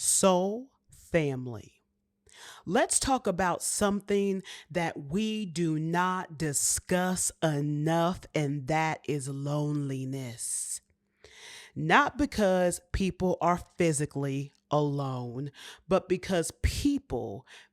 soul family. Let's talk about something that we do not discuss enough, and that is loneliness. Not because people are physically alone, but because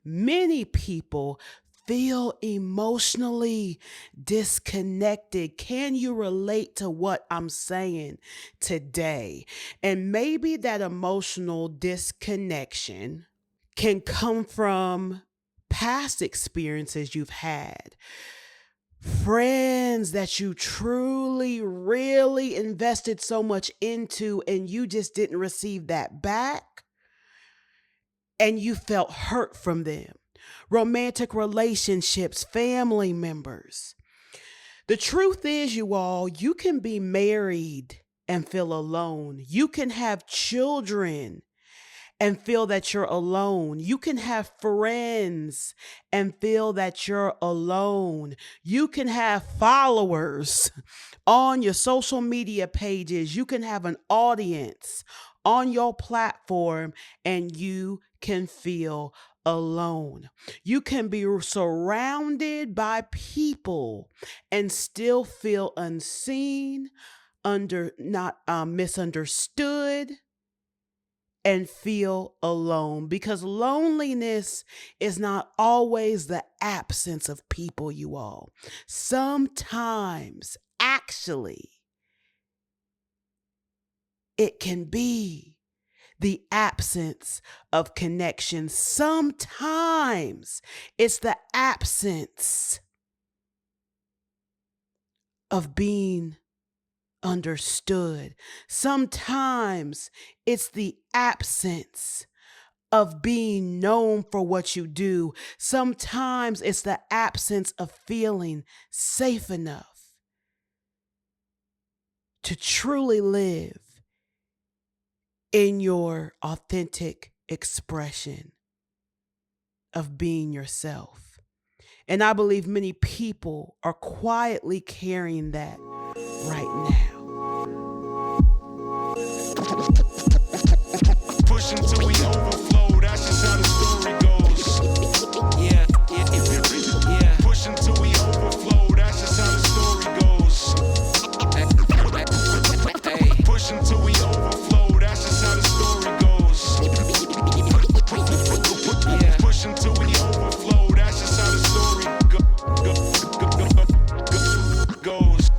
many people, feel emotionally disconnected. Can you relate to what I'm saying today? And maybe that emotional disconnection can come from past experiences you've had, friends that you truly, really invested so much into, and you just didn't receive that back, and you felt hurt from them. Romantic relationships, family members. The truth is, you all, you can be married and feel alone. You can have children and feel that you're alone. You can have friends and feel that you're alone. You can have followers on your social media pages. You can have an audience on your platform and you can feel alone. You can be surrounded by people and still feel unseen, not misunderstood, and feel alone, because loneliness is not always the absence of people, you all. Sometimes, actually, it can be the absence of connection. Sometimes it's the absence of being understood. Sometimes it's the absence of being known for what you do. Sometimes it's the absence of feeling safe enough to truly live in your authentic expression of being yourself. And I believe many people are quietly carrying that right now. Push until we overflow, that's just how the story goes. Yeah. Push until we overflow, that's just how the story goes. Push until we overflow, that's just how the story goes. Push until we overflow, that's just how the story goes.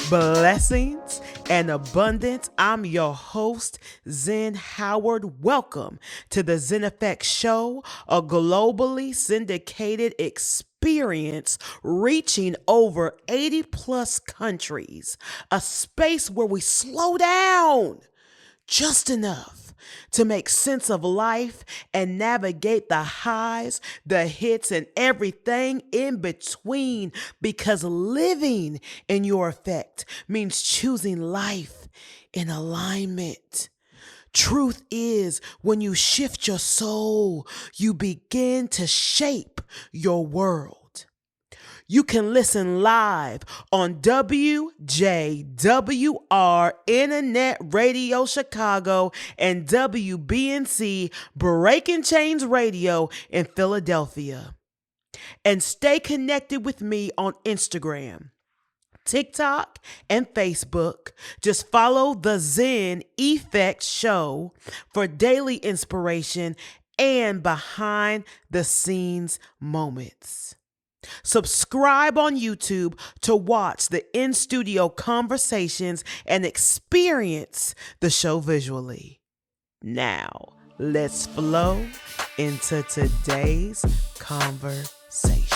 Blessings and abundance. I'm your host, Zen Howard. Welcome to the Zen Effect Show, a globally syndicated experience reaching over 80 plus countries, a space where we slow down just enough to make sense of life and navigate the highs, the hits, and everything in between, because living in your effect means choosing life in alignment. Truth is, when you shift your soul, you begin to shape your world. You can listen live on WJWR Internet Radio Chicago and WBNC Breaking Chains Radio in Philadelphia. And stay connected with me on Instagram, TikTok, and Facebook. Just follow the Zen Effect Show for daily inspiration and behind the scenes moments. Subscribe on YouTube to watch the in-studio conversations and experience the show visually. Now, let's flow into today's conversation.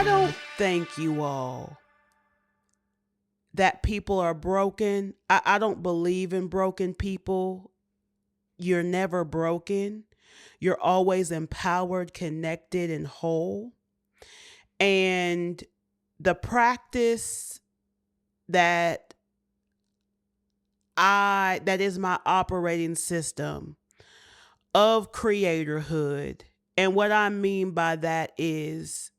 I don't think, you all, that people are broken. I don't believe in broken people. You're never broken. You're always empowered, connected, and whole. And the practice that that is my operating system of creatorhood. And what I mean by that is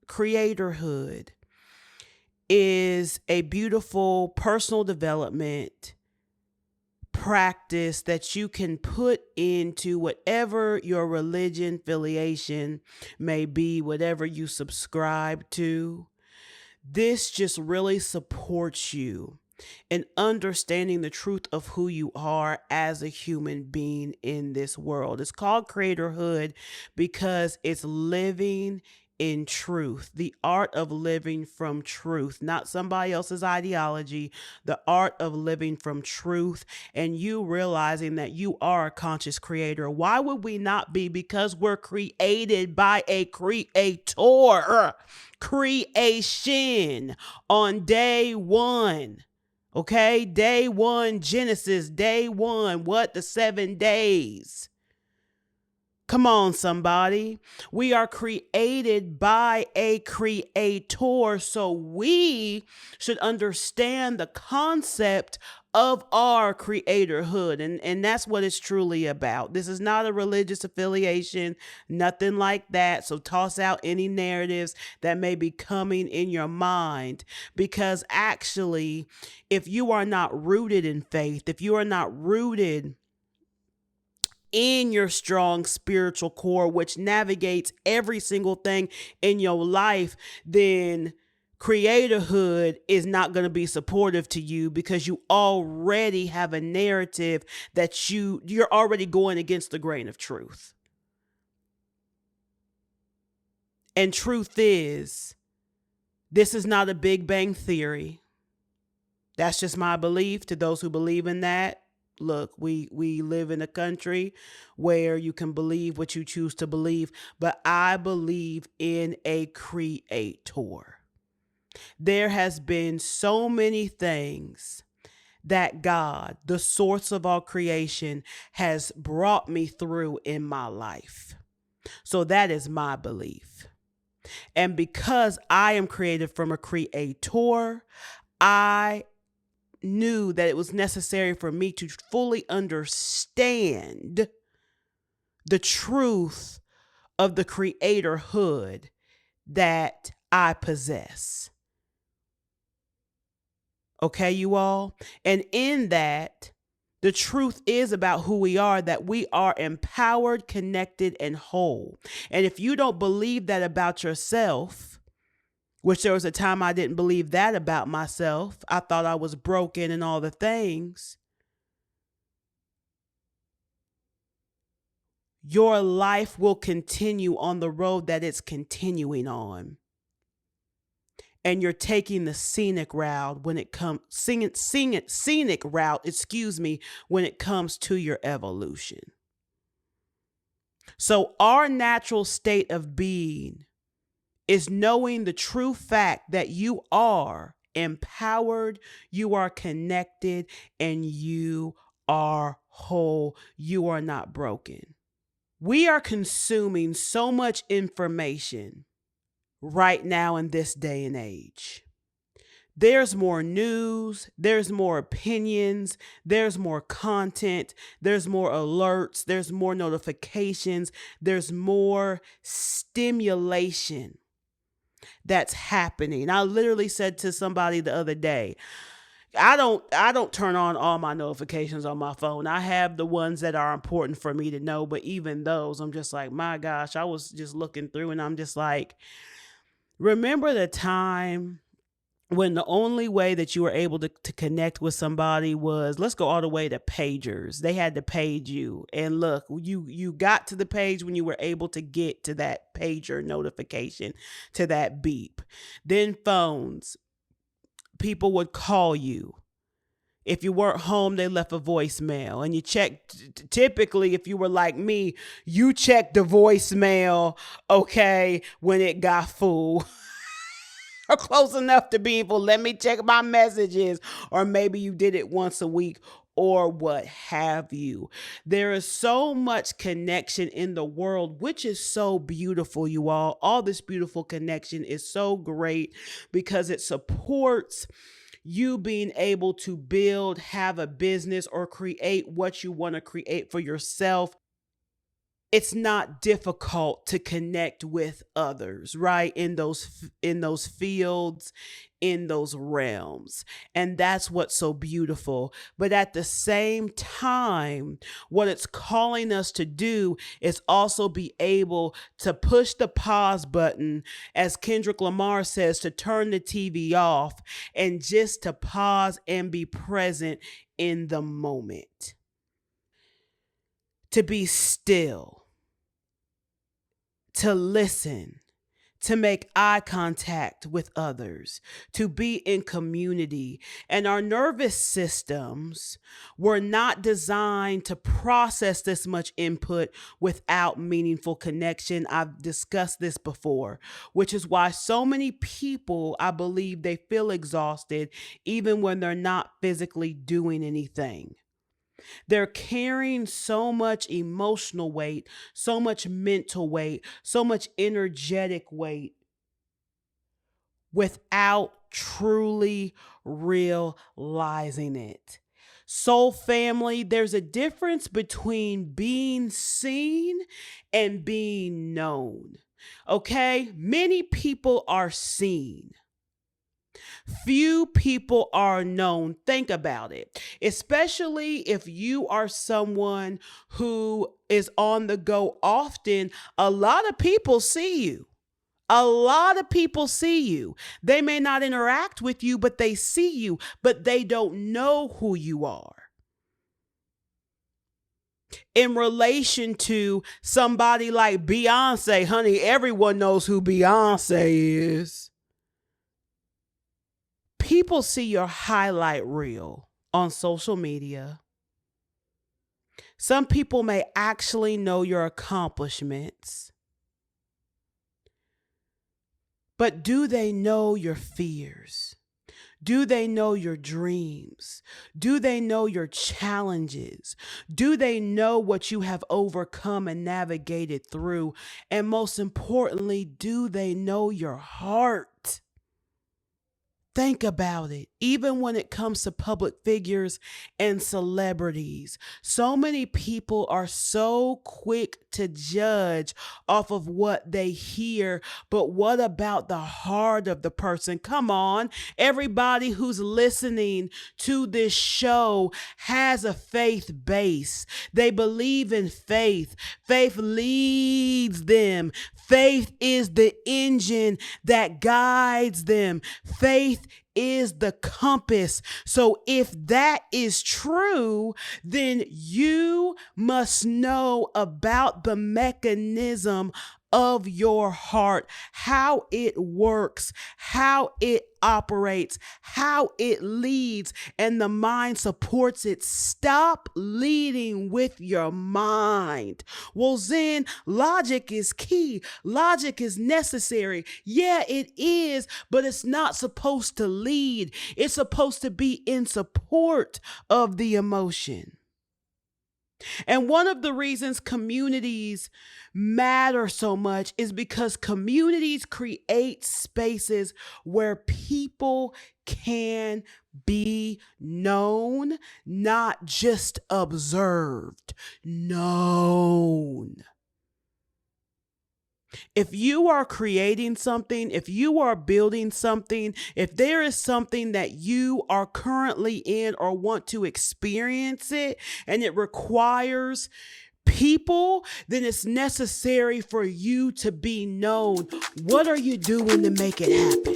creatorhood is a beautiful personal development practice that you can put into whatever your religion affiliation may be, whatever you subscribe to. This just really supports you in understanding the truth of who you are as a human being in this world. It's called creatorhood because it's living in truth, the art of living from truth, not somebody else's ideology, the art of living from truth, and you realizing that you are a conscious creator. Why would we not be? Because we're created by a creator. Creation on day one. Okay, day one, Genesis, day one, what? The 7 days. Come on, somebody. We are created by a creator, so we should understand the concept of our creatorhood. And that's what it's truly about. This is not a religious affiliation, nothing like that. So toss out any narratives that may be coming in your mind, because actually, if you are not rooted in faith, if you are not rooted in your strong spiritual core, which navigates every single thing in your life, then creatorhood is not going to be supportive to you, because you already have a narrative that you're already going against the grain of truth. And truth is, this is not a Big Bang theory. That's just my belief. To those who believe in that, look, we live in a country where you can believe what you choose to believe, but I believe in a creator. There has been so many things that God, the source of all creation, has brought me through in my life. So that is my belief. And because I am created from a creator, I knew that it was necessary for me to fully understand the truth of the creatorhood that I possess. Okay, you all? And in that, the truth is about who we are, that we are empowered, connected, and whole. And if you don't believe that about yourself, which there was a time I didn't believe that about myself, I thought I was broken and all the things, your life will continue on the road that it's continuing on. And you're taking the scenic route when it comes scenic route, when it comes to your evolution. So our natural state of being is knowing the true fact that you are empowered, you are connected, and you are whole. You are not broken. We are consuming so much information right now in this day and age. There's more news, there's more opinions, there's more content, there's more alerts, there's more notifications, there's more stimulation that's happening. I literally said to somebody the other day, I don't turn on all my notifications on my phone. I have the ones that are important for me to know, but even those, I'm just like, my gosh, I was just looking through and I'm just like, remember the time when the only way that you were able to connect with somebody was, let's go all the way to pagers. They had to page you. And look, you got to the page when you were able to get to that pager notification, to that beep. Then phones, people would call you. If you weren't home, they left a voicemail. And you checked, typically, if you were like me, you checked the voicemail, okay, when it got full. Or close enough to be able, let me check my messages. Or maybe you did it once a week or what have you. There is so much connection in the world, which is so beautiful, you all. All this beautiful connection is so great because it supports you being able to build, have a business, or create what you want to create for yourself. It's not difficult to connect with others, right? In those fields, in those realms. And that's what's so beautiful. But at the same time, what it's calling us to do is also be able to push the pause button, as Kendrick Lamar says, to turn the TV off and just to pause and be present in the moment. To be still, to listen, to make eye contact with others, to be in community. And our nervous systems were not designed to process this much input without meaningful connection. I've discussed this before, which is why so many people, I believe, they feel exhausted even when they're not physically doing anything. They're carrying so much emotional weight, so much mental weight, so much energetic weight without truly realizing it. Soul family, there's a difference between being seen and being known. Okay? Many people are seen. Few people are known. Think about it. Especially if you are someone who is on the go often, a lot of people see you. A lot of people see you. They may not interact with you, but they see you, but they don't know who you are. In relation to somebody like Beyonce, honey, everyone knows who Beyonce is. People see your highlight reel on social media. Some people may actually know your accomplishments. But do they know your fears? Do they know your dreams? Do they know your challenges? Do they know what you have overcome and navigated through? And most importantly, do they know your heart? Think about it. Even when it comes to public figures and celebrities, so many people are so quick to judge off of what they hear. But what about the heart of the person? Come on. Everybody who's listening to this show has a faith base. They believe in faith. Faith leads them. Faith is the engine that guides them. Faith is the compass. So if that is true, then you must know about the mechanism of your heart, how it works, how it operates, how it leads, and the mind supports it. Stop leading with your mind. Well, Zen, logic is key. Logic is necessary. Yeah, it is, but it's not supposed to lead. It's supposed to be in support of the emotion. And one of the reasons communities matter so much is because communities create spaces where people can be known, not just observed, known. If you are creating something, if you are building something, if there is something that you are currently in or want to experience it, and it requires people, then it's necessary for you to be known. What are you doing to make it happen?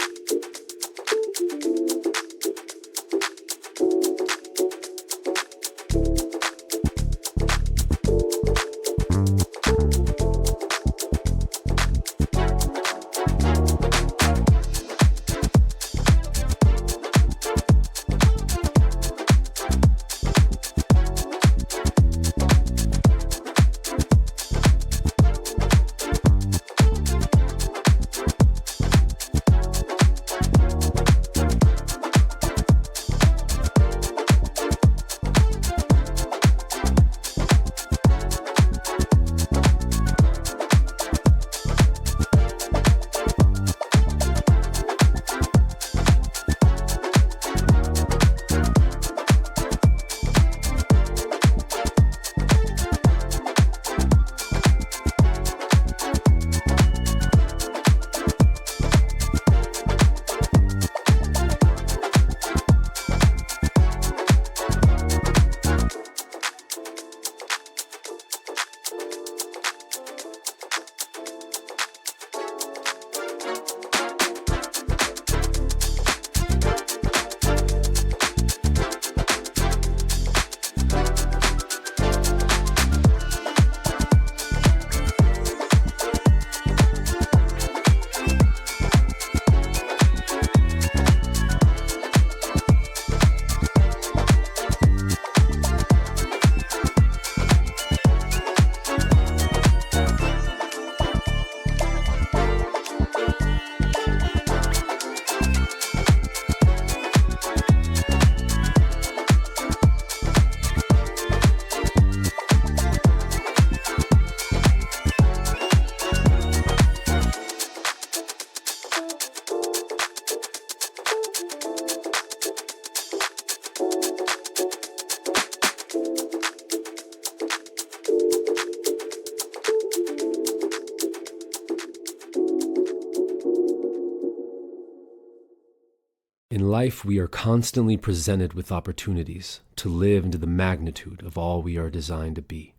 In life, we are constantly presented with opportunities to live into the magnitude of all we are designed to be.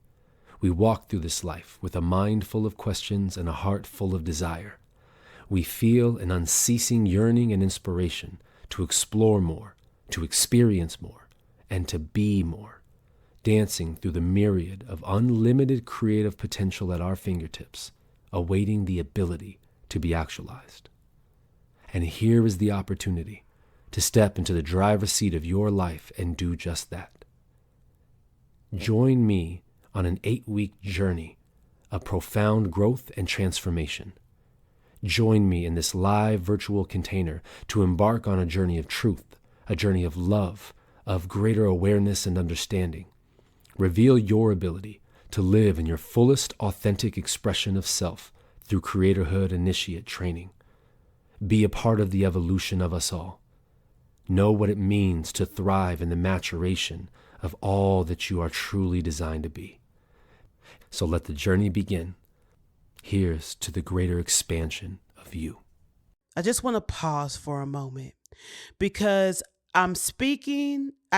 We walk through this life with a mind full of questions and a heart full of desire. We feel an unceasing yearning and inspiration to explore more, to experience more, and to be more, dancing through the myriad of unlimited creative potential at our fingertips, awaiting the ability to be actualized. And here is the opportunity to step into the driver's seat of your life and do just that. Join me on an 8-week journey of profound growth and transformation. Join me in this live virtual container to embark on a journey of truth, a journey of love, of greater awareness and understanding. Reveal your ability to live in your fullest authentic expression of self through Creatorhood Initiate training. Be a part of the evolution of us all. Know what it means to thrive in the maturation of all that you are truly designed to be. So let the journey begin. Here's to the greater expansion of you. I just want to pause for a moment because I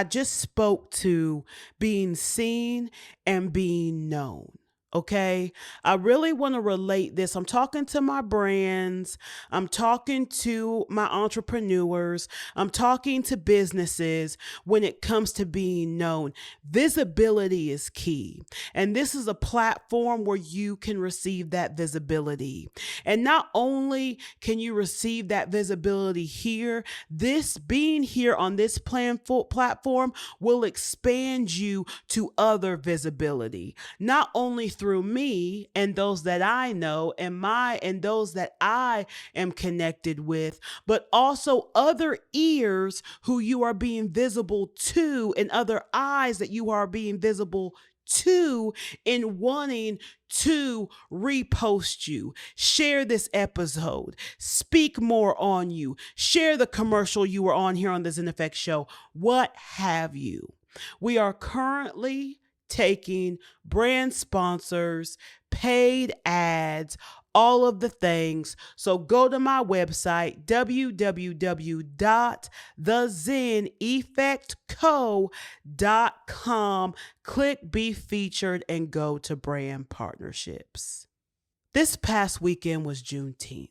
just spoke to being seen and being known. Okay. I really want to relate this. I'm talking to my brands. I'm talking to my entrepreneurs. I'm talking to businesses when it comes to being known. Visibility is key. And this is a platform where you can receive that visibility. And not only can you receive that visibility here, this being here on this platform will expand you to other visibility, not only through me and those that I know and those that I am connected with, but also other ears who you are being visible to and other eyes that you are being visible to in wanting to repost you, share this episode, speak more on you, share the commercial you were on here on the Zen Effect Show, what have you. We are currently taking brand sponsors, paid ads, all of the things. So go to my website, www.thezeneffectco.com, click Be Featured, and go to brand partnerships. This past weekend was Juneteenth,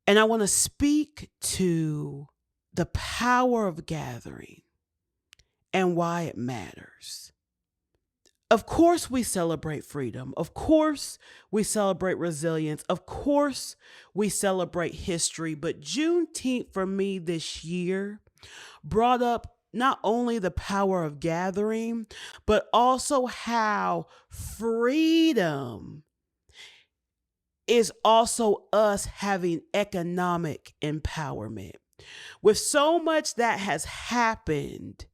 and I want to speak to the power of gathering and why it matters. Of course, we celebrate freedom. Of course, we celebrate resilience. Of course, we celebrate history. But Juneteenth for me this year brought up not only the power of gathering, but also how freedom is also us having economic empowerment. With so much that has happened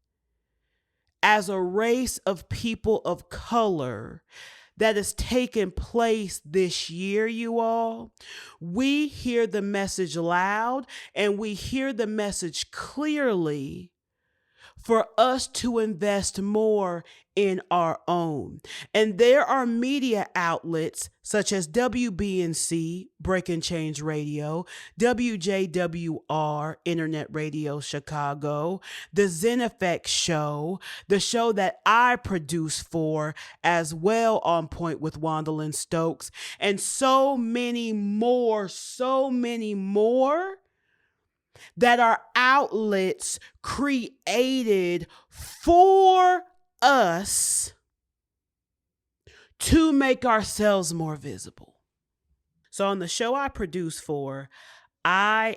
as a race of people of color that has taken place this year, you all, we hear the message loud and we hear the message clearly for us to invest more in our own. And there are media outlets such as WBNC, Break and Change Radio, WJWR, Internet Radio Chicago, the Zen Effect Show, the show that I produce for as well, On Point with Wandalyn Stokes, and so many more that are outlets created for us to make ourselves more visible. So on the show I produce for, we're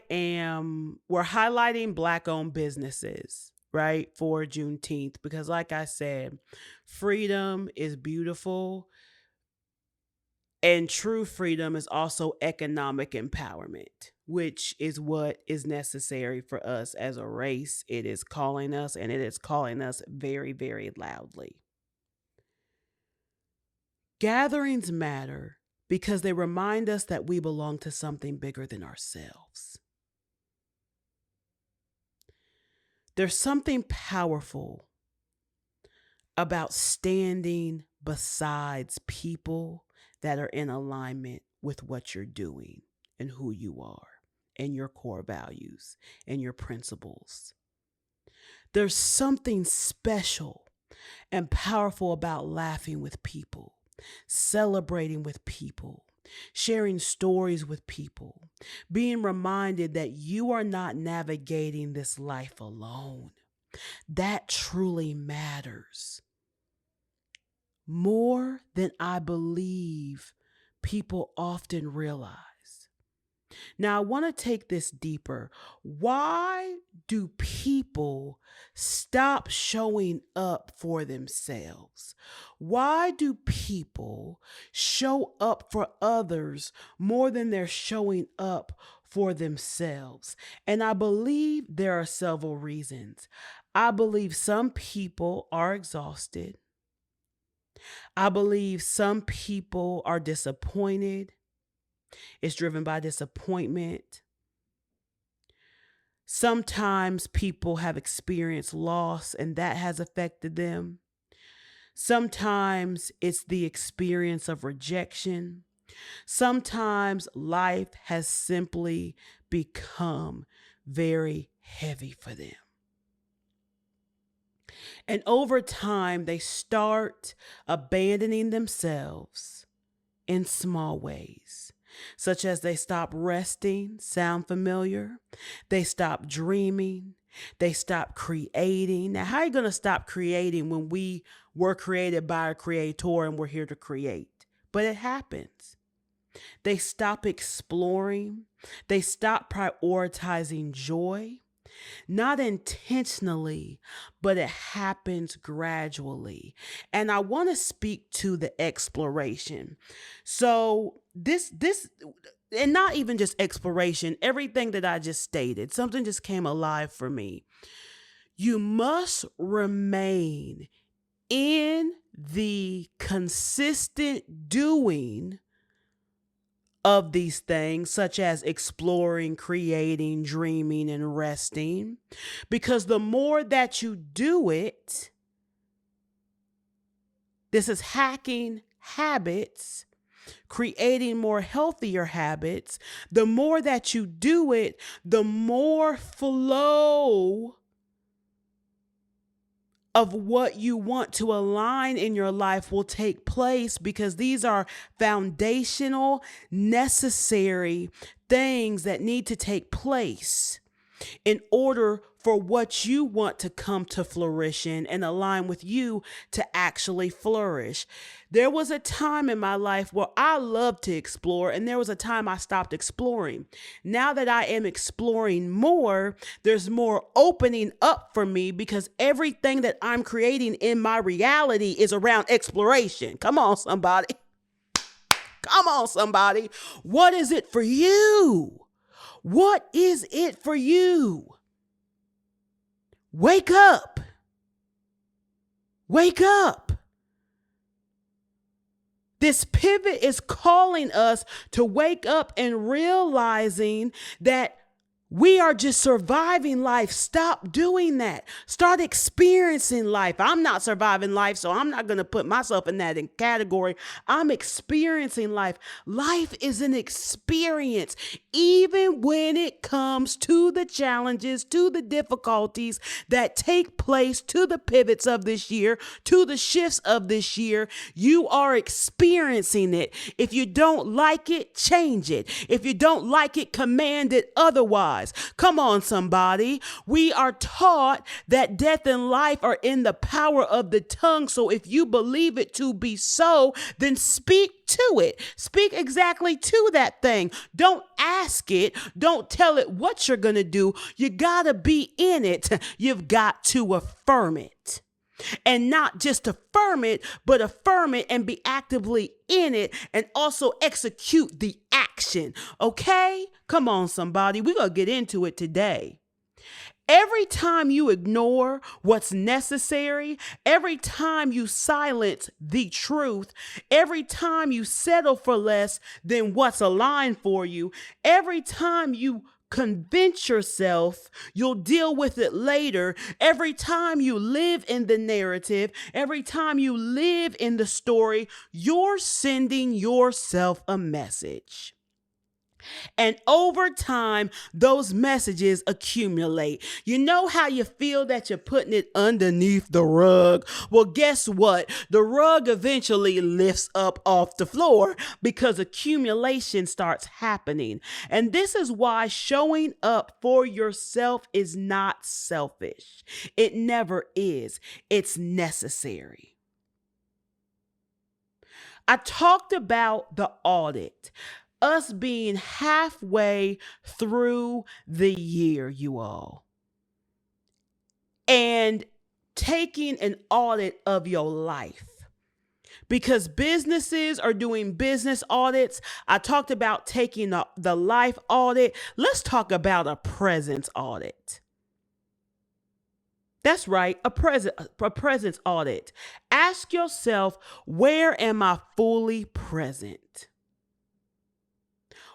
highlighting Black-owned businesses, right, for Juneteenth, because like I said, freedom is beautiful. And true freedom is also economic empowerment, which is what is necessary for us as a race. It is calling us, and it is calling us very, very loudly. Gatherings matter because they remind us that we belong to something bigger than ourselves. There's something powerful about standing besides people that are in alignment with what you're doing and who you are and your core values and your principles. There's something special and powerful about laughing with people, celebrating with people, sharing stories with people, being reminded that you are not navigating this life alone. That truly matters more than I believe people often realize. Now, I want to take this deeper. Why do people stop showing up for themselves? Why do people show up for others more than they're showing up for themselves? And I believe there are several reasons. I believe some people are exhausted. I believe some people are disappointed. It's driven by disappointment. Sometimes people have experienced loss and that has affected them. Sometimes it's the experience of rejection. Sometimes life has simply become very heavy for them. And over time, they start abandoning themselves in small ways, such as they stop resting. Sound familiar? They stop dreaming. They stop creating. Now, how are you going to stop creating when we were created by a creator and we're here to create? But it happens. They stop exploring. They stop prioritizing joy. Not intentionally, but it happens gradually. And I want to speak to the exploration. So this and not even just exploration, everything that I just stated, something just came alive for me. You must remain in the consistent doing of these things, such as exploring, creating, dreaming, and resting. Because the more that you do it, this is hacking habits, creating more healthier habits. The more that you do it, the more flow of what you want to align in your life will take place, because these are foundational, necessary things that need to take place in order for what you want to come to fruition and align with you to actually flourish. There was a time in my life where I loved to explore, and there was a time I stopped exploring. Now that I am exploring more, there's more opening up for me, because everything that I'm creating in my reality is around exploration. Come on, somebody. Come on, somebody. What is it for you? What is it for you? Wake up. Wake up. This pivot is calling us to wake up and realizing that we are just surviving life. Stop doing that. Start experiencing life. I'm not surviving life, so I'm not going to put myself in that category. I'm experiencing life. Life is an experience, even when it comes to the challenges, to the difficulties that take place, to the pivots of this year, to the shifts of this year. You are experiencing it. If you don't like it, change it. If you don't like it, command it otherwise. Come on, somebody. We are taught that death and life are in the power of the tongue. So if you believe it to be so, then speak to it. Speak exactly to that thing. Don't ask it. Don't tell it what you're going to do. You got to be in it. You've got to affirm it. And not just affirm it, but affirm it and be actively in it, and also execute the action. Okay? Come on, somebody. We're going to get into it today. Every time you ignore what's necessary, every time you silence the truth, every time you settle for less than what's aligned for you, every time you convince yourself you'll deal with it later, every time you live in the narrative, every time you live in the story, you're sending yourself a message. And over time, those messages accumulate. You know how you feel that you're putting it underneath the rug? Well, guess what? The rug eventually lifts up off the floor because accumulation starts happening. And this is why showing up for yourself is not selfish. It never is. It's necessary. I talked about the audit, us being halfway through the year, you all, and taking an audit of your life. Because businesses are doing business audits. I talked about taking the life audit. Let's talk about a presence audit. That's right, a presence audit. Ask yourself, where am I fully present?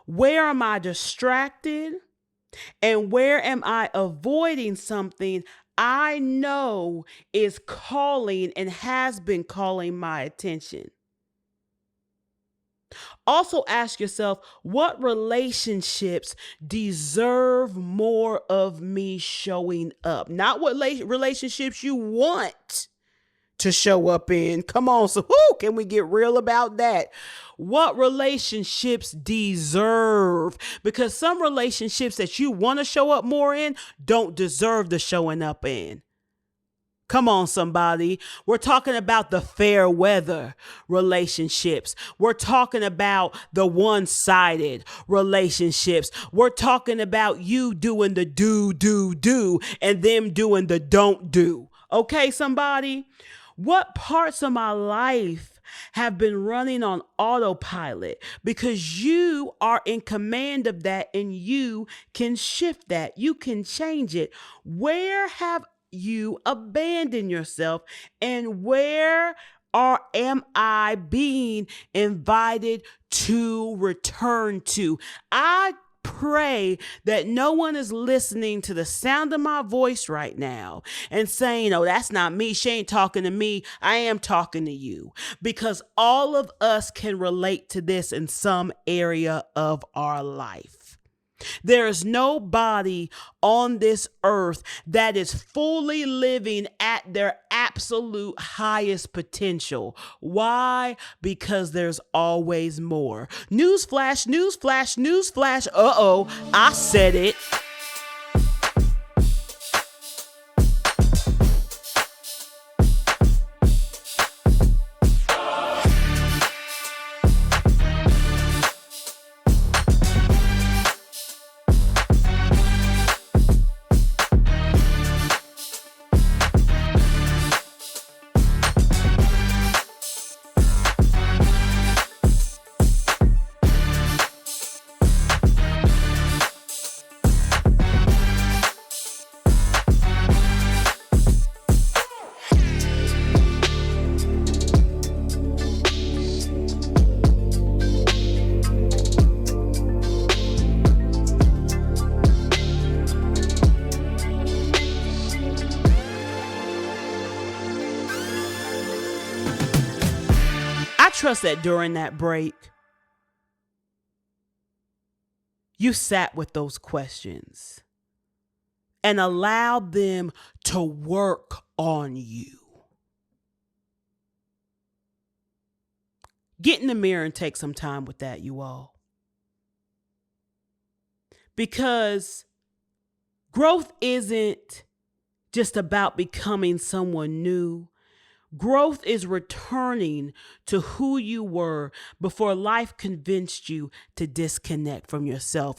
Where am I distracted? And where am I avoiding something I know is calling and has been calling my attention? Also ask yourself, what relationships deserve more of me showing up? Not what relationships you want to show up in. Come on, so can we get real about that? What relationships deserve? Because some relationships that you want to show up more in don't deserve the showing up in. Come on, somebody. We're talking about the fair weather relationships. We're talking about the one-sided relationships. We're talking about you doing the do, and them doing the don't do. Okay, somebody? What parts of my life have been running on autopilot? Because you are in command of that and you can shift that. You can change it. Where have you abandoned yourself, and where am I being invited to return to? I pray that no one is listening to the sound of my voice right now and saying, oh, that's not me. She ain't talking to me. I am talking to you, because all of us can relate to this in some area of our life. There is nobody on this earth that is fully living at their absolute highest potential. Why? Because there's always more. Newsflash, newsflash, newsflash. Uh-oh, I said it. Trust that during that break, you sat with those questions and allowed them to work on you. Get in the mirror and take some time with that, you all. Because growth isn't just about becoming someone new. Growth is returning to who you were before life convinced you to disconnect from yourself.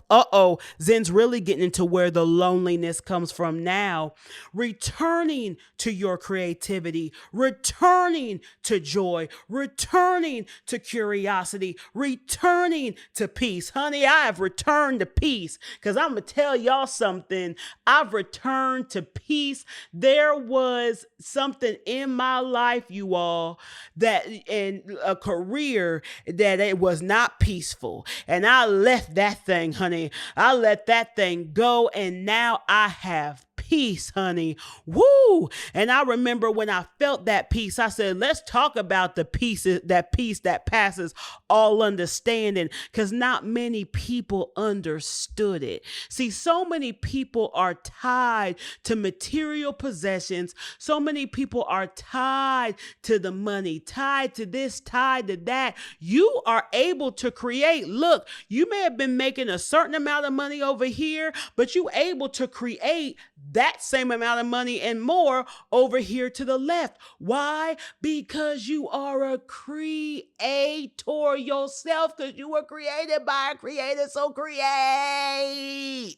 Zen's really getting into where the loneliness comes from now. Returning to your creativity, returning to joy, returning to curiosity, returning to peace. Honey, I have returned to peace, because I'm going to tell y'all something. I've returned to peace. There was something in my life, you all, that in a career that it was not peaceful, and I left that thing, honey. I let that thing go, and now I have peace. peace, honey. Woo! And I remember when I felt that peace, I said, let's talk about the peace that passes all understanding, because not many people understood it. See, so many people are tied to material possessions. So many people are tied to the money, tied to this, tied to that. You are able to create. Look, you may have been making a certain amount of money over here, but you able to create that same amount of money and more over here to the left. Why? Because you are a creator yourself, because you were created by a creator. So create.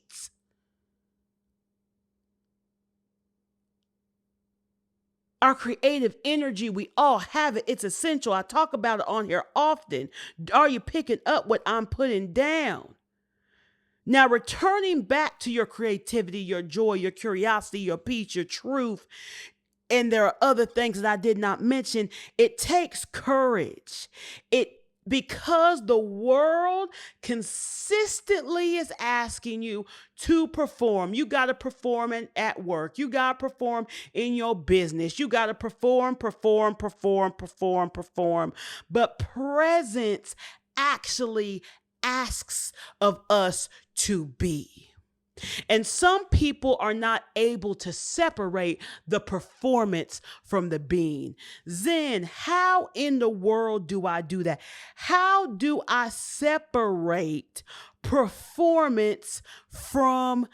Our creative energy, we all have it. It's essential. I talk about it on here often. Are you picking up what I'm putting down? Now, returning back to your creativity, your joy, your curiosity, your peace, your truth, and there are other things that I did not mention. It takes courage. Because the world consistently is asking you to perform. You got to perform at work. You got to perform in your business. You got to perform. But presence actually asks of us to be. And some people are not able to separate the performance from the being. Zen, how in the world do I do that? How do I separate performance from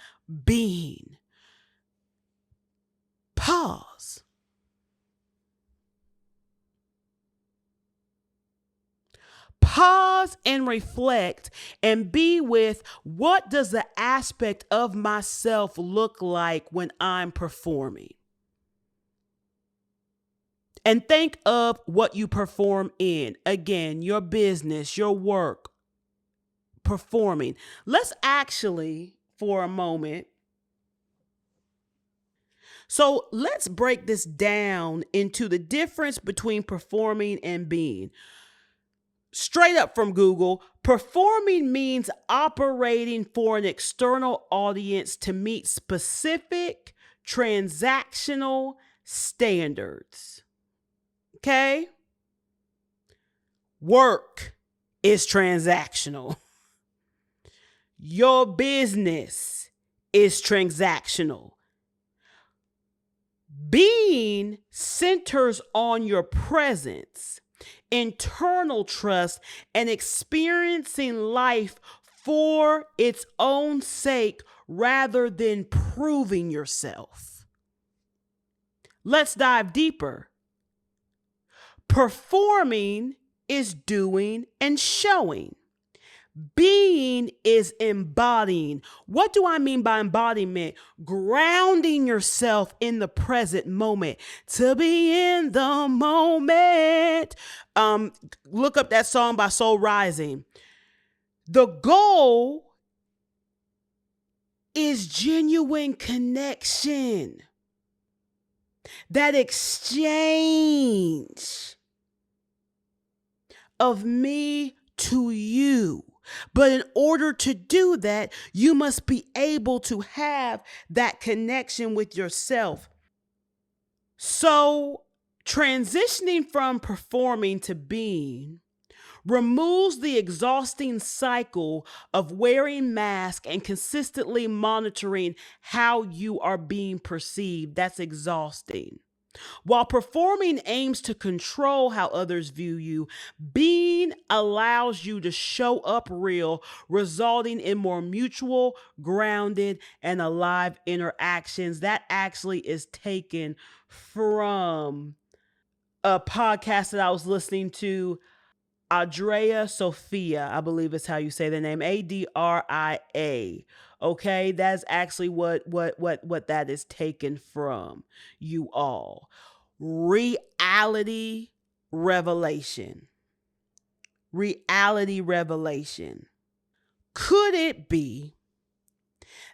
being? Pause. Pause and reflect and be with, what does the aspect of myself look like when I'm performing? And think of what you perform in. Again, your business, your work, performing. Let's actually, for a moment, so let's break this down into the difference between performing and being. Straight up from Google, performing means operating for an external audience to meet specific transactional standards. Okay? Work is transactional. Your business is transactional. Being centers on your presence, internal trust, and experiencing life for its own sake rather than proving yourself. Let's dive deeper. Performing is doing and showing. Being is embodying. What do I mean by embodiment? Grounding yourself in the present moment. To be in the moment. Look up that song by Soul Rising. The goal is genuine connection. That exchange of me to you. But in order to do that, you must be able to have that connection with yourself. So, transitioning from performing to being removes the exhausting cycle of wearing masks and consistently monitoring how you are being perceived. That's exhausting. While performing aims to control how others view you, being allows you to show up real, resulting in more mutual, grounded, and alive interactions. That actually is taken from a podcast that I was listening to. Adria Sophia, I believe is how you say the name. Adria. Okay, that's actually what that is taken from. You all. Reality revelation. Reality revelation. Could it be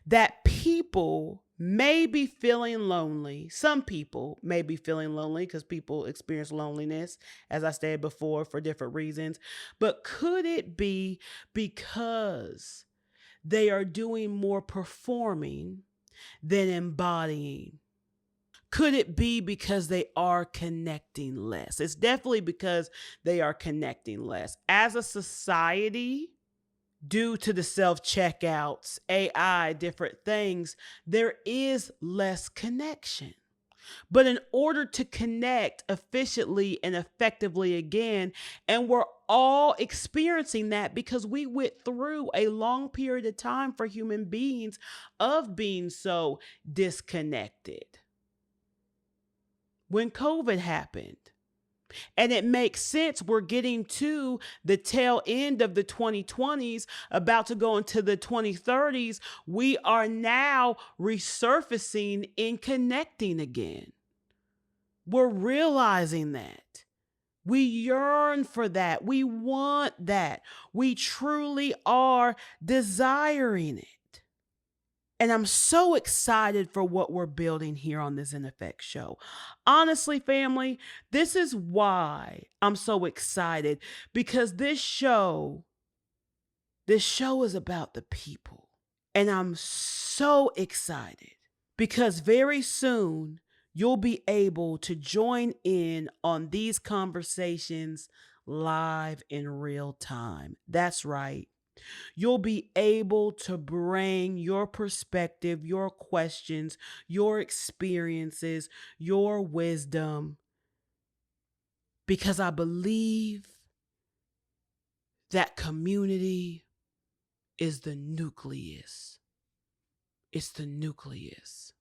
that people may be feeling lonely? Some people may be feeling lonely because people experience loneliness, as I stated before, for different reasons. But could it be because they are doing more performing than embodying? Could it be because they are connecting less? It's definitely because they are connecting less. As a society, due to the self checkouts, AI, different things, there is less connection. But in order to connect efficiently and effectively again, and we're all experiencing that because we went through a long period of time for human beings of being so disconnected. When COVID happened, and it makes sense. We're getting to the tail end of the 2020s, about to go into the 2030s. We are now resurfacing and connecting again. We're realizing that. We yearn for that. We want that. We truly are desiring it. And I'm so excited for what we're building here on this In Effect show. Honestly, family, this is why I'm so excited, because this show is about the people. And I'm so excited because very soon you'll be able to join in on these conversations live in real time. That's right. You'll be able to bring your perspective, your questions, your experiences, your wisdom, because I believe that community is the nucleus. It's the nucleus.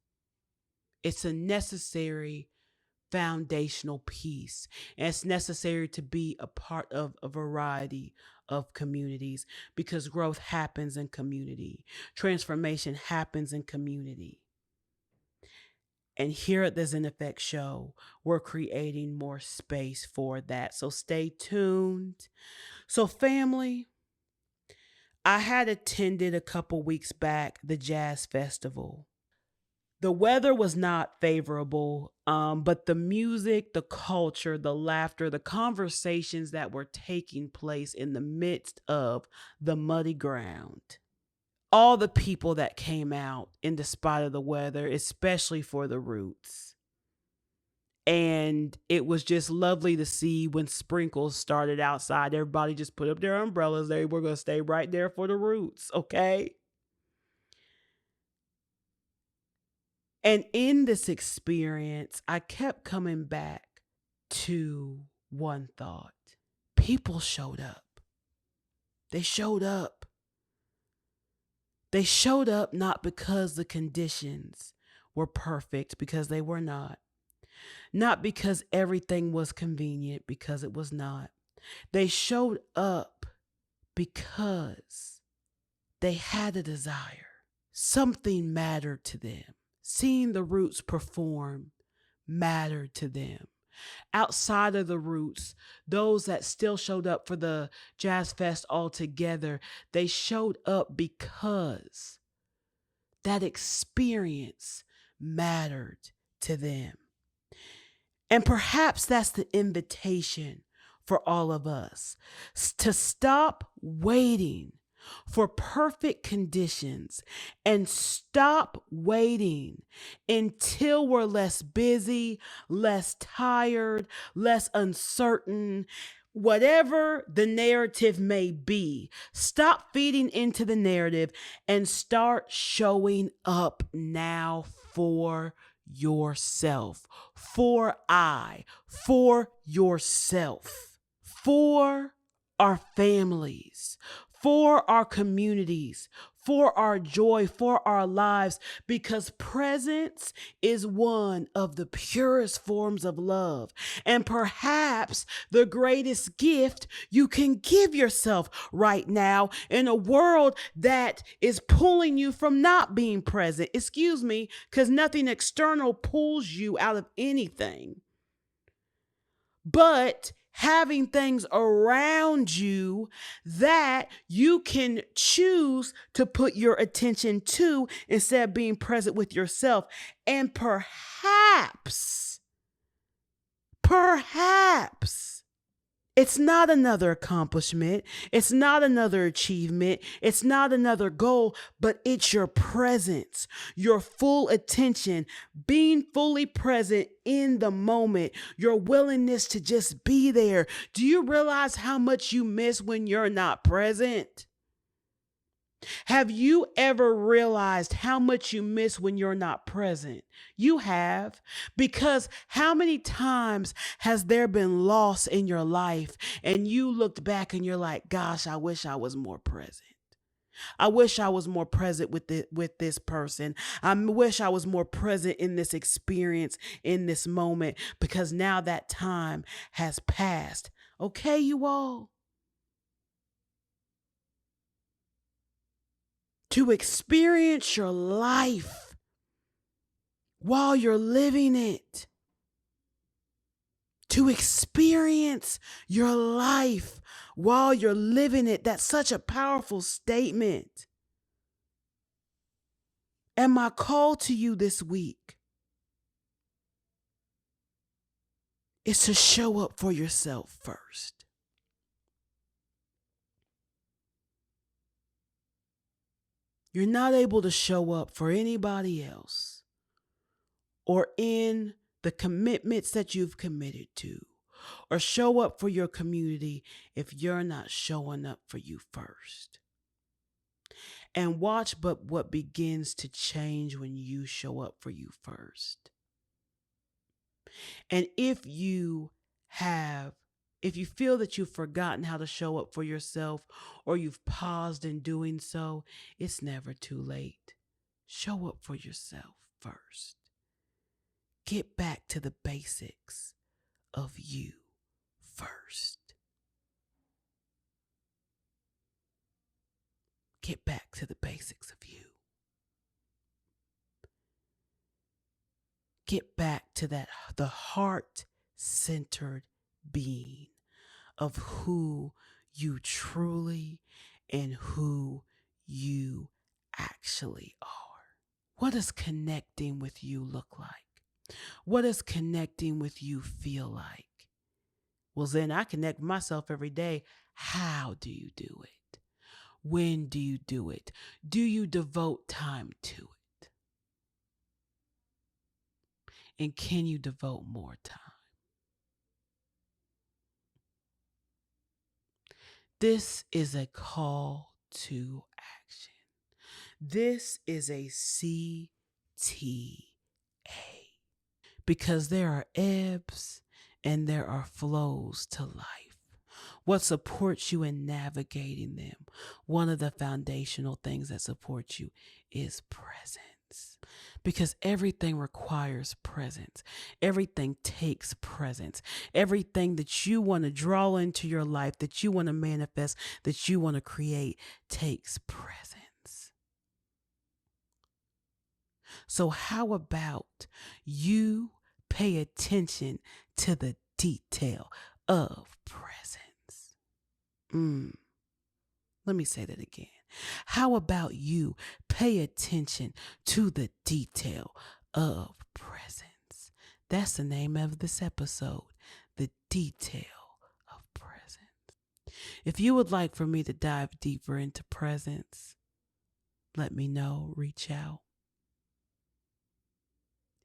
It's a necessary foundational piece. And it's necessary to be a part of a variety of communities, because growth happens in community. Transformation happens in community. And here at the Zen Effect Show, we're creating more space for that. So stay tuned. So, family, I had attended a couple weeks back the Jazz Festival. The weather was not favorable, but the music, the culture, the laughter, the conversations that were taking place in the midst of the muddy ground. All the people that came out in despite of the weather, especially for the Roots. And it was just lovely to see when sprinkles started outside. Everybody just put up their umbrellas. They were going to stay right there for the Roots, okay? And in this experience, I kept coming back to one thought. People showed up. They showed up. They showed up not because the conditions were perfect, because they were not. Not because everything was convenient, because it was not. They showed up because they had a desire. Something mattered to them. Seeing the Roots perform mattered to them. Outside of the Roots, those that still showed up for the Jazz Fest altogether, they showed up because that experience mattered to them. And perhaps that's the invitation for all of us, to stop waiting for perfect conditions and stop waiting until we're less busy, less tired, less uncertain. Whatever the narrative may be, stop feeding into the narrative and start showing up now for yourself, for yourself, for our families, for our communities, for our joy, for our lives, because presence is one of the purest forms of love, and perhaps the greatest gift you can give yourself right now in a world that is pulling you from not being present. Excuse me, because nothing external pulls you out of anything. But having things around you that you can choose to put your attention to instead of being present with yourself. And perhaps It's not another accomplishment. It's not another achievement. It's not another goal, but it's your presence, your full attention, being fully present in the moment, your willingness to just be there. Do you realize how much you miss when you're not present? Have you ever realized how much you miss when you're not present? You have. Because how many times has there been loss in your life and you looked back and you're like, gosh, I wish I was more present. I wish I was more present with this person. I wish I was more present in this experience, in this moment, because now that time has passed. Okay, you all? To experience your life while you're living it. To experience your life while you're living it. That's such a powerful statement. And my call to you this week is to show up for yourself first. You're not able to show up for anybody else or in the commitments that you've committed to, or show up for your community if you're not showing up for you first. And watch but what begins to change when you show up for you first. And if you feel that you've forgotten how to show up for yourself, or you've paused in doing so, it's never too late. Show up for yourself first. Get back to the basics of you first. Get back to the basics of you. Get back to the heart-centered being of who you truly and who you actually are. What does connecting with you look like? What does connecting with you feel like? Well, then I connect with myself every day. How do you do it? When do you do it? Do you devote time to it? And can you devote more time? This is a call to action. This is a CTA. Because there are ebbs and there are flows to life. What supports you in navigating them? One of the foundational things that supports you is presence. Because everything requires presence. Everything takes presence. Everything that you want to draw into your life, that you want to manifest, that you want to create, takes presence. So how about you pay attention to the detail of presence? Let me say that again. How about you pay attention to the detail of presence? That's the name of this episode, the detail of presence. If you would like for me to dive deeper into presence, let me know, reach out.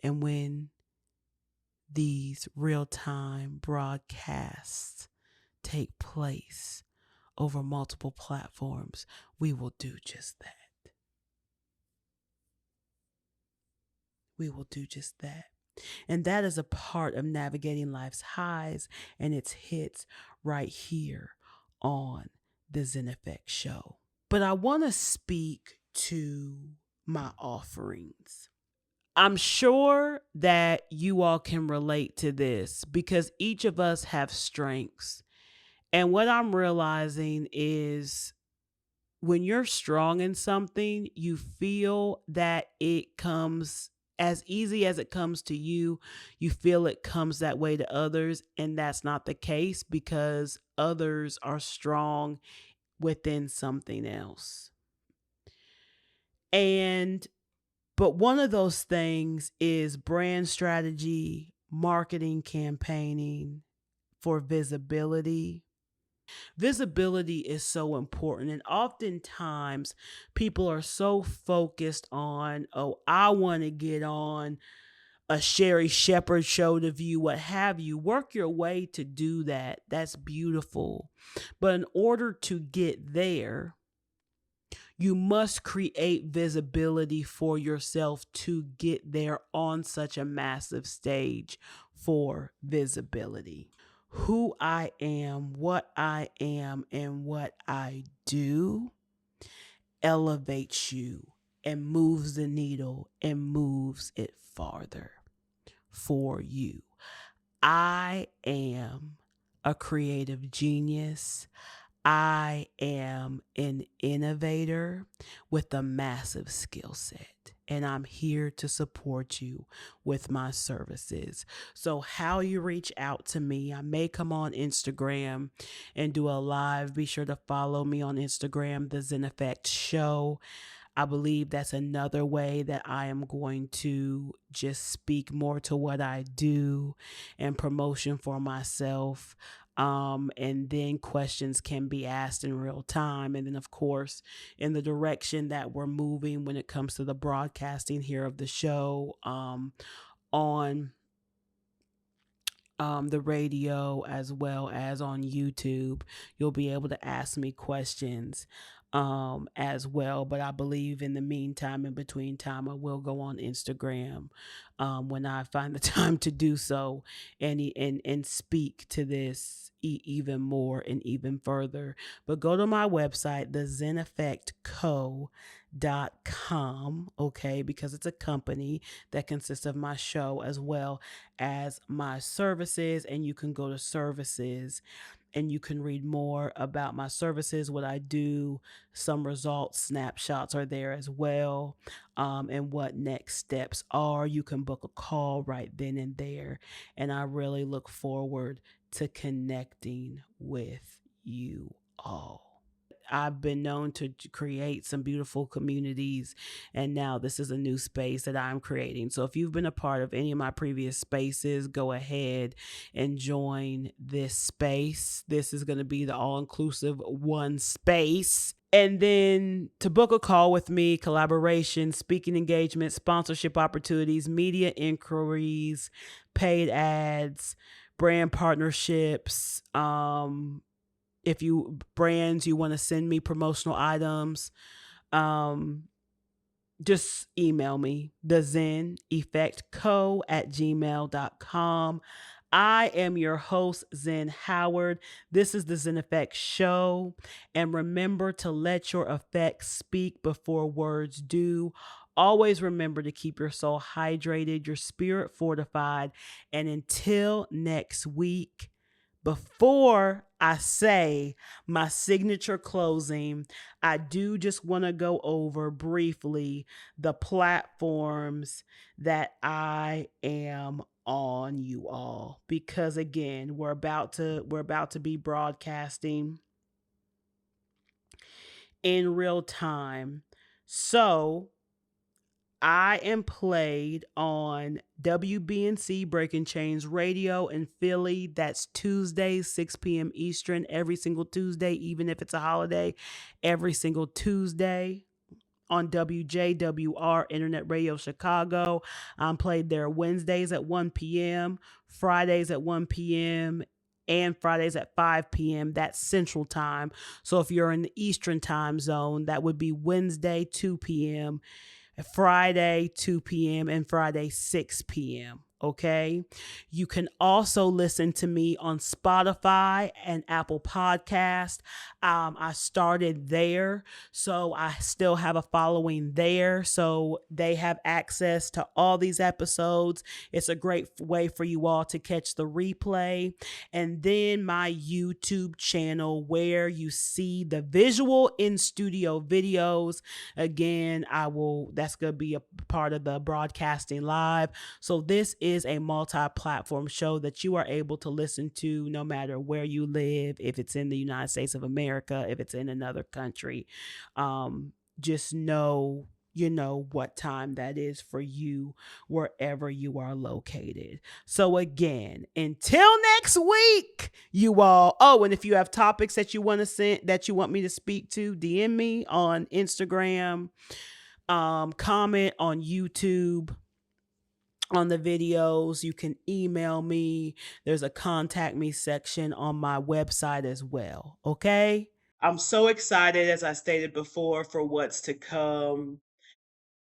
And when these real-time broadcasts take place over multiple platforms, we will do just that. We will do just that. And that is a part of navigating life's highs and its hits right here on the Zen Effect Show. But I want to speak to my offerings. I'm sure that you all can relate to this because each of us have strengths. And what I'm realizing is when you're strong in something, you feel that it comes as easy as it comes to you. You feel it comes that way to others. And that's not the case because others are strong within something else. But one of those things is brand strategy, marketing, campaigning, for visibility. Visibility is so important, and oftentimes people are so focused on, oh, I want to get on a Sherry Shepherd show to view, what have you. Work your way to do that. That's beautiful. But in order to get there, you must create visibility for yourself to get there on such a massive stage for visibility. Who I am, and what I do elevates you and moves the needle and moves it farther for you. I am a creative genius. I am an innovator with a massive skill set, and I'm here to support you with my services. So, how you reach out to me, I may come on Instagram and do a live. Be sure to follow me on Instagram, The Zen Effect Show. I believe that's another way that I am going to just speak more to what I do and promotion for myself. And then questions can be asked in real time. And then, of course, in the direction that we're moving when it comes to the broadcasting here of the show, on the radio as well as on YouTube. You'll be able to ask me questions as well. But I believe in the meantime, in between time, I will go on Instagram when I find the time to do so, and speak to this even more and even further. But go to my website, thezeneffectco.com, okay, because it's a company that consists of my show as well as my services. And you can go to services and you can read more about my services, what I do. Some results snapshots are there as well, and what next steps are. You can book a call right then and there. And I really look forward to connecting with you all. I've been known to create some beautiful communities, and now this is a new space that I'm creating. So if you've been a part of any of my previous spaces, go ahead and join this space. This is going to be the all-inclusive one space. And then to book a call with me, collaboration, speaking engagements, sponsorship opportunities, media inquiries, paid ads, brand partnerships, if you brands you want to send me promotional items, just email me, thezeneffectco@gmail.com. I am your host, Zen Howard. This is the Zen Effect Show. And remember to let your effects speak before words do. Always remember to keep your soul hydrated, your spirit fortified. And until next week, before I say my signature closing, I do just want to go over briefly the platforms that I am on, you all, because again, we're about to be broadcasting in real time. So I am played on WBNC Breaking Chains Radio in Philly. That's Tuesdays, 6 p.m. Eastern, every single Tuesday, even if it's a holiday, every single Tuesday. On WJWR Internet Radio Chicago, I'm played there Wednesdays at 1 p.m., Fridays at 1 p.m., and Fridays at 5 p.m. That's Central Time. So if you're in the Eastern Time Zone, that would be Wednesday, 2 p.m., Friday 2 p.m. and Friday 6 p.m. Okay. You can also listen to me on Spotify and Apple Podcast. I started there, so I still have a following there. So they have access to all these episodes. It's a great way for you all to catch the replay. And then my YouTube channel, where you see the visual in studio videos. Again, that's going to be a part of the broadcasting live. So this is a multi-platform show that you are able to listen to no matter where you live, if it's in the United States of America, if it's in another country. Just know what time that is for you wherever you are located. So again, until next week, you all. Oh, and if you have topics that you want to send, that you want me to speak to, DM me on Instagram, comment on YouTube on the videos. You can email me. There's a contact me section on my website as well. Okay. I'm so excited, as I stated before, for what's to come.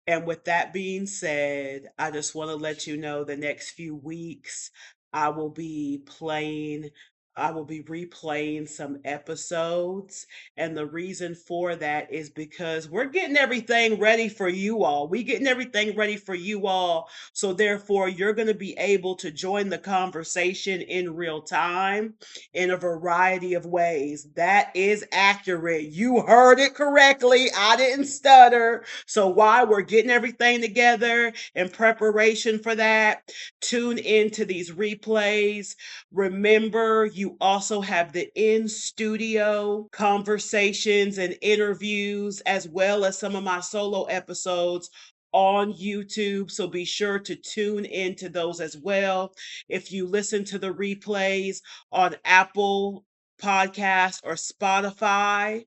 And with that being said, I just want to let you know the next few weeks I will be playing, I will be replaying some episodes. And the reason for that is because we're getting everything ready for you all. We getting everything ready for you all. So therefore, you're going to be able to join the conversation in real time in a variety of ways. That is accurate. You heard it correctly. I didn't stutter. So while we're getting everything together in preparation for that, tune into these replays. Remember, you also have the in-studio conversations and interviews, as well as some of my solo episodes on YouTube. So be sure to tune into those as well. If you listen to the replays on Apple Podcast or Spotify,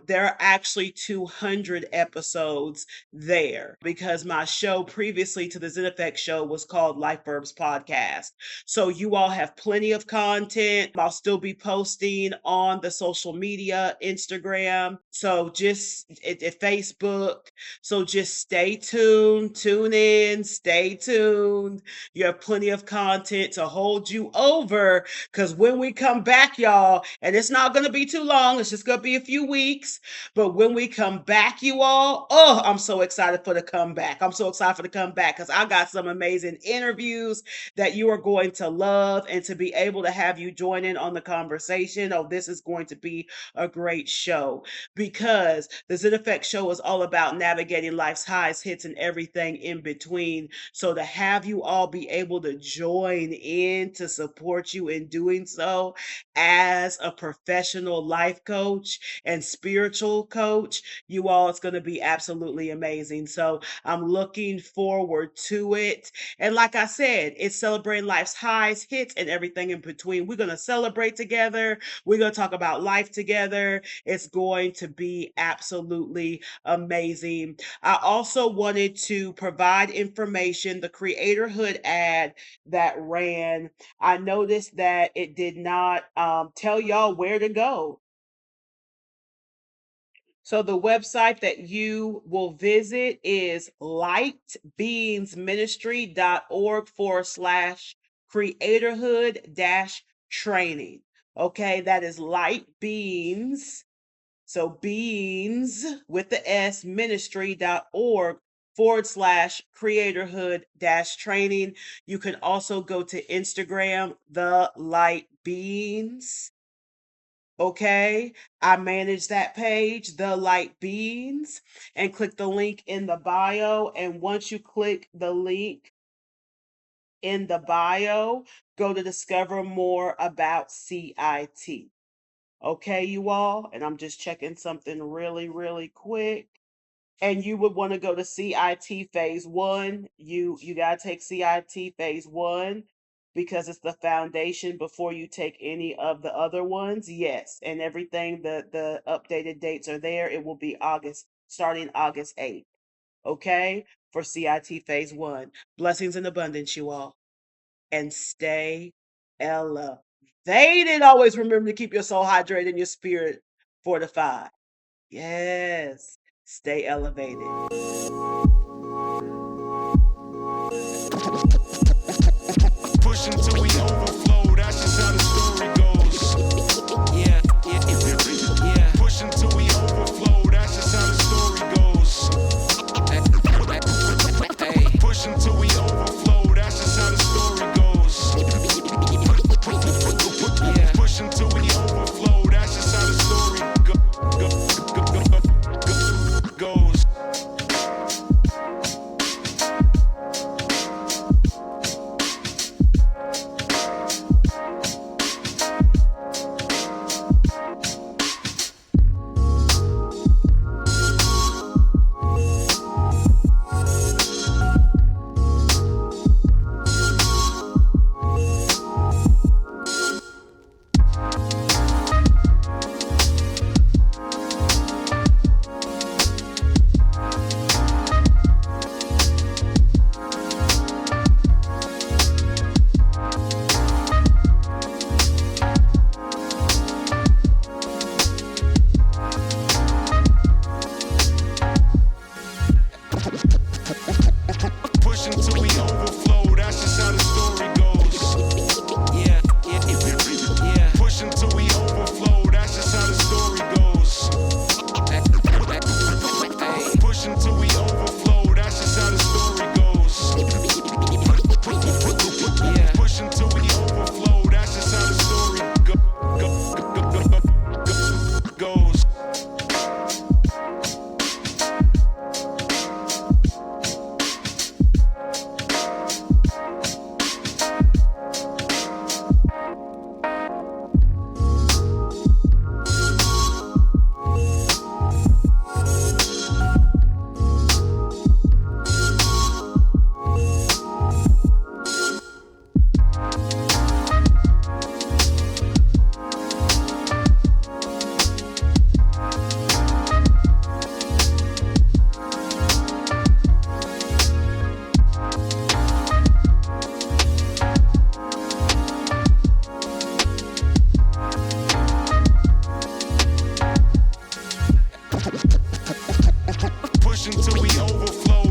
there are actually 200 episodes there because my show previously to the Zen Effect show was called Life Verbs Podcast. So you all have plenty of content. I'll still be posting on the social media, Instagram. So just at Facebook. So just stay tuned, tune in, stay tuned. You have plenty of content to hold you over because when we come back, y'all, and it's not going to be too long, it's just going to be a few weeks. But when we come back, you all, oh, I'm so excited for the comeback. I'm so excited for the comeback because I got some amazing interviews that you are going to love, and to be able to have you join in on the conversation. Oh, this is going to be a great show because the Zen Effect show is all about navigating life's highs, hits, and everything in between. So to have you all be able to join in to support you in doing so as a professional life coach and spiritual coach, you all, it's going to be absolutely amazing. So I'm looking forward to it. And like I said, it's celebrating life's highs, hits, and everything in between. We're going to celebrate together. We're going to talk about life together. It's going to be absolutely amazing. I also wanted to provide information, the Creatorhood ad that ran. I noticed that it did not tell y'all where to go. So the website that you will visit is lightbeansministry.org/creatorhood-training. Okay, that is Light Beans. So beans with the S, ministry.org/creatorhood-training. You can also go to Instagram, The Light Beans. Okay, I manage that page, The Light Beans, and click the link in the bio. And once you click the link in the bio, go to discover more about CIT. Okay, you all, and I'm just checking something really, really quick. And you would want to go to CIT phase 1. You got to take CIT phase 1 because it's the foundation before you take any of the other ones. Yes, and everything, the updated dates are there. It will be starting August 8th. Okay? For CIT phase 1. Blessings in abundance, you all. And stay elevated. Always remember to keep your soul hydrated and your spirit fortified. Yes. Stay elevated. Push until we overflow, that's just how the story goes. Yeah, yeah. Push until we overflow, that's just how the story goes. Hey. Push until we overflow, that's just how the story goes. Yeah. Push until we overflow, that's just how the story goes. till we overflow.